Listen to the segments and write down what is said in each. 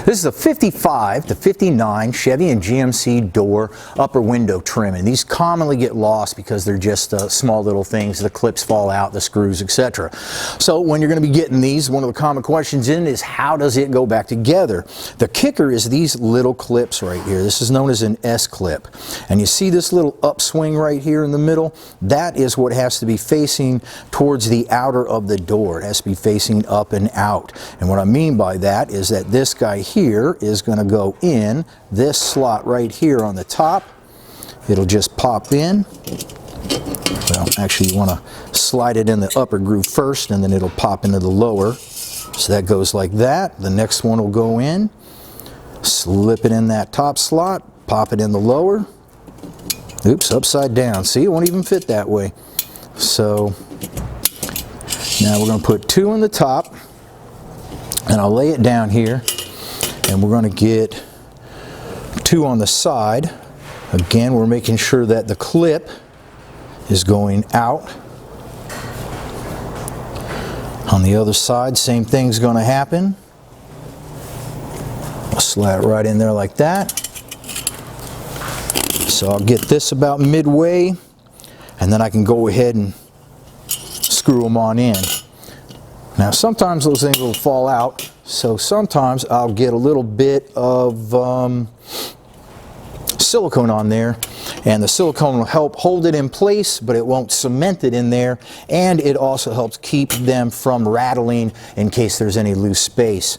This is a 55 to 59 Chevy and GMC door upper window trim, and these commonly get lost because they're just small little things. The clips fall out, the screws, etc. So when you're going to be getting these, one of the common questions in is how does it go back together? The kicker is these little clips right here. This is known as an S-clip, and you see this little upswing right here in the middle? That is what has to be facing towards the outer of the door. It has to be facing up and out, and what I mean by that is that this guy here is going to go in this slot right here on the top. It'll just pop in. Well, actually you want to slide it in the upper groove first, and then it'll pop into the lower. So that goes like that. The next one will go in, slip it in that top slot, pop it in the lower. Oops, upside down. See, it won't even fit that way. So now we're going to put two in the top, and I'll lay it down here, and we're going to get two on the side. Again, we're making sure that the clip is going out. On the other side, same thing's going to happen. I'll slide it right in there like that. So I'll get this about midway, and then I can go ahead and screw them on in. Now sometimes those things will fall out, so sometimes I'll get a little bit of silicone on there, and the silicone will help hold it in place, but it won't cement it in there, and it also helps keep them from rattling in case there's any loose space.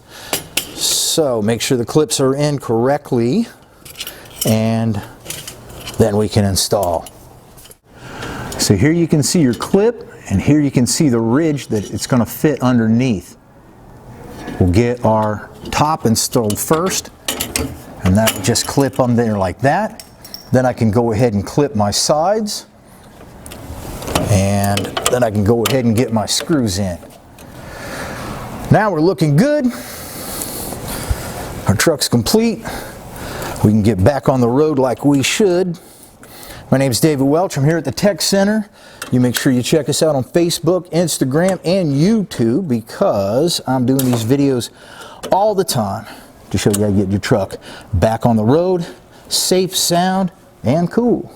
So make sure the clips are in correctly, and then we can install. So here you can see your clip, and here you can see the ridge that it's going to fit underneath. We'll get our top installed first, and that'll just clip on there like that. Then I can go ahead and clip my sides, and then I can go ahead and get my screws in. Now we're looking good. Our truck's complete. We can get back on the road like we should. My name is David Welch. I'm here at the Tech Center. You make sure you check us out on Facebook, Instagram, and YouTube, because I'm doing these videos all the time to show you how to get your truck back on the road, safe, sound, and cool.